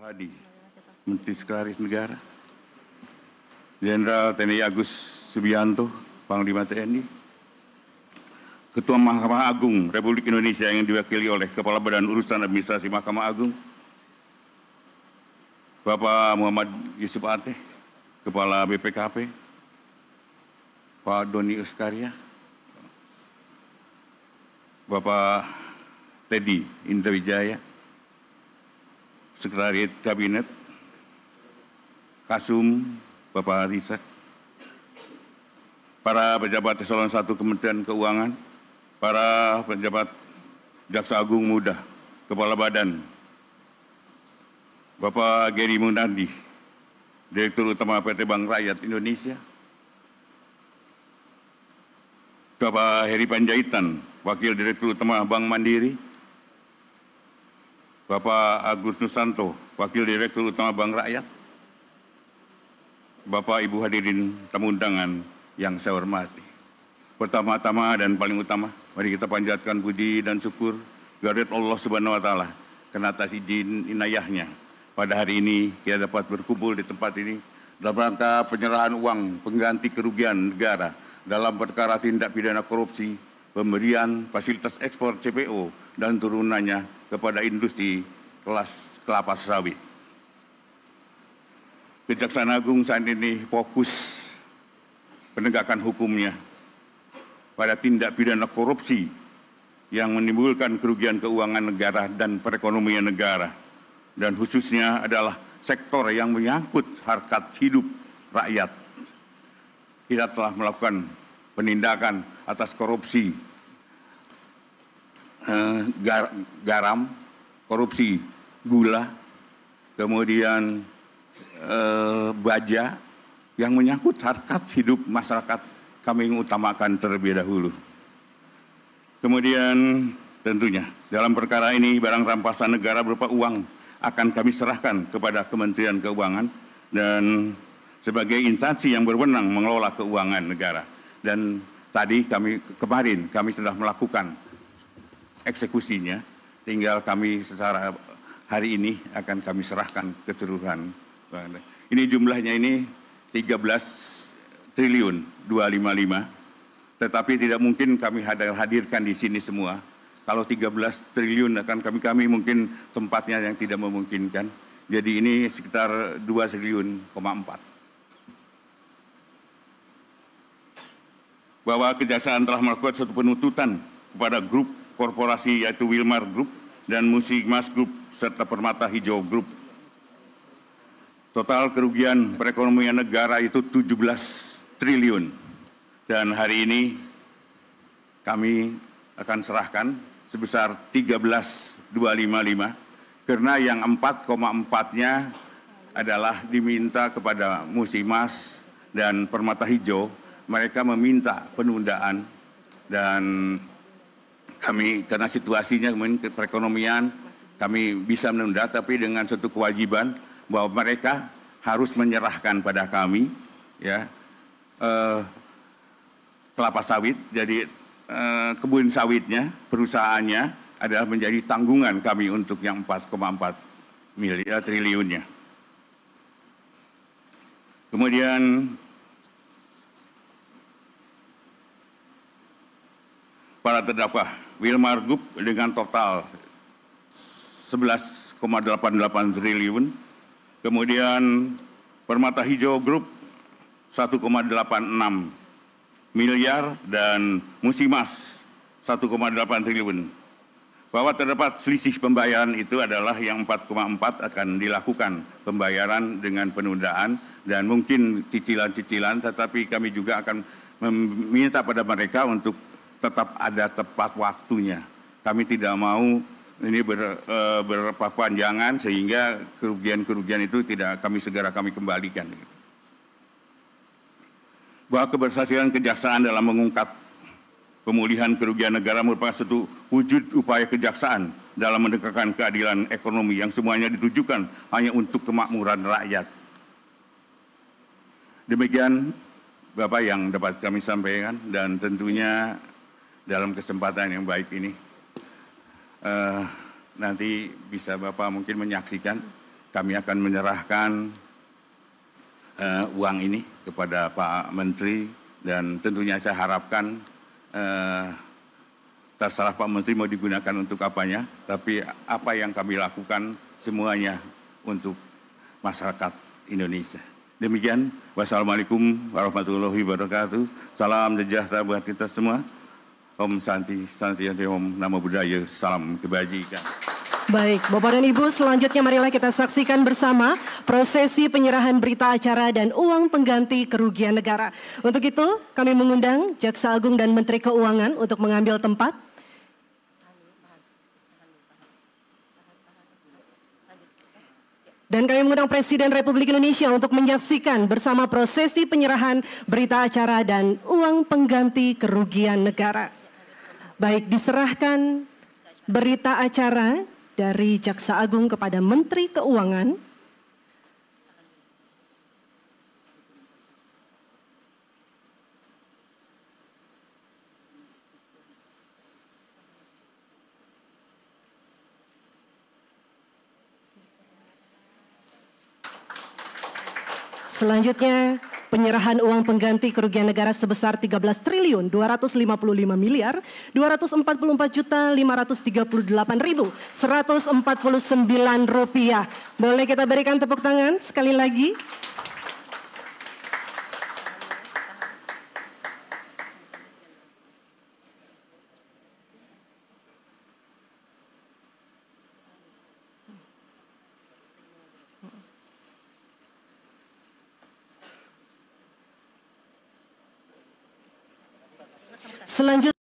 Hadi, Menteri Sekretaris Negara, Jenderal TNI Agus Subianto, Panglima TNI, Ketua Mahkamah Agung Republik Indonesia yang diwakili oleh Kepala Badan Urusan Administrasi Mahkamah Agung, Bapak Muhammad Yusuf Ateh, Kepala BPKP, Pak Doni Uskaria, Bapak Teddy Indrawijaya, Sekretariat Kabinet, Kasum, Bapak Riset, para pejabat eselon 1 Kementerian Keuangan, para pejabat Jaksa Agung Muda, Kepala Badan, Bapak Geri Munardi, Direktur Utama PT Bank Rakyat Indonesia, Bapak Heri Panjaitan, Wakil Direktur Utama Bank Mandiri, Bapak Agus Nusanto, Wakil Direktur Utama Bank Rakyat, Bapak Ibu hadirin tamu undangan yang saya hormati. Pertama-tama dan paling utama, mari kita panjatkan puji dan syukur kehadirat Allah Subhanahu wa Ta'ala karena atas izin inayahnya. Pada hari ini kita dapat berkumpul di tempat ini dalam rangka penyerahan uang pengganti kerugian negara dalam perkara tindak pidana korupsi, pemberian fasilitas ekspor CPO dan turunannya kepada industri kelas kelapa sawit. Kejaksaan Agung saat ini fokus penegakan hukumnya pada tindak pidana korupsi yang menimbulkan kerugian keuangan negara dan perekonomian negara, dan khususnya adalah sektor yang menyangkut harkat hidup rakyat. Kita telah melakukan penindakan atas korupsi garam, korupsi gula, kemudian baja yang menyangkut harkat hidup masyarakat, kami utamakan terlebih dahulu. Kemudian tentunya dalam perkara ini barang rampasan negara berupa uang akan kami serahkan kepada Kementerian Keuangan dan sebagai instansi yang berwenang mengelola keuangan negara. Dan tadi kemarin kami sudah melakukan eksekusinya, tinggal kami secara hari ini akan kami serahkan keseluruhan. Ini jumlahnya ini 13 triliun 255, tetapi tidak mungkin kami hadirkan di sini semua. Kalau 13 triliun akan kami mungkin tempatnya yang tidak memungkinkan. Jadi ini sekitar 2,4 triliun. Bahwa Kejaksaan telah melakukan suatu penuntutan kepada grup korporasi yaitu Wilmar Group dan Musimas Group serta Permata Hijau Group. Total kerugian perekonomian negara itu 17 triliun. Dan hari ini kami akan serahkan sebesar 13.255 karena yang 4,4-nya adalah diminta kepada Musimas dan Permata Hijau. Mereka meminta penundaan dan kami karena situasinya perekonomian kami bisa menunda, tapi dengan satu kewajiban bahwa mereka harus menyerahkan pada kami ya kelapa sawit. Jadi kebun sawitnya perusahaannya adalah menjadi tanggungan kami untuk yang 4,4 triliunnya. Kemudian para terdakwa Wilmar Group dengan total 11,88 triliun, kemudian Permata Hijau Group 1,86 miliar dan Musimas 1,8 triliun. Bahwa terdapat selisih pembayaran itu adalah yang 4,4 akan dilakukan pembayaran dengan penundaan dan mungkin cicilan-cicilan, tetapi kami juga akan meminta pada mereka untuk tetap ada tepat waktunya. Kami tidak mau ini berpanjangan sehingga kerugian-kerugian itu tidak kami kembalikan. Bahwa keberhasilan Kejaksaan dalam mengungkap pemulihan kerugian negara merupakan suatu wujud upaya Kejaksaan dalam menegakkan keadilan ekonomi yang semuanya ditujukan hanya untuk kemakmuran rakyat. Demikian Bapak yang dapat kami sampaikan, dan tentunya dalam kesempatan yang baik ini nanti bisa Bapak mungkin menyaksikan kami akan menyerahkan uang ini kepada Pak Menteri, dan tentunya saya harapkan terserah Pak Menteri mau digunakan untuk apanya, tapi apa yang kami lakukan semuanya untuk masyarakat Indonesia. Demikian, wassalamualaikum warahmatullahi wabarakatuh. Salam sejahtera buat kita semua. Om Santi, Santi Om, Namo Buddhaya, salam kebajikan. Baik, Bapak dan Ibu, selanjutnya marilah kita saksikan bersama prosesi penyerahan berita acara dan uang pengganti kerugian negara. Untuk itu, kami mengundang Jaksa Agung dan Menteri Keuangan untuk mengambil tempat. Dan kami mengundang Presiden Republik Indonesia untuk menyaksikan bersama prosesi penyerahan berita acara dan uang pengganti kerugian negara. Baik, diserahkan berita acara dari Jaksa Agung kepada Menteri Keuangan. Selanjutnya, penyerahan uang pengganti kerugian negara sebesar 13.255.244.538.149 rupiah. Boleh kita berikan tepuk tangan sekali lagi. Selanjutnya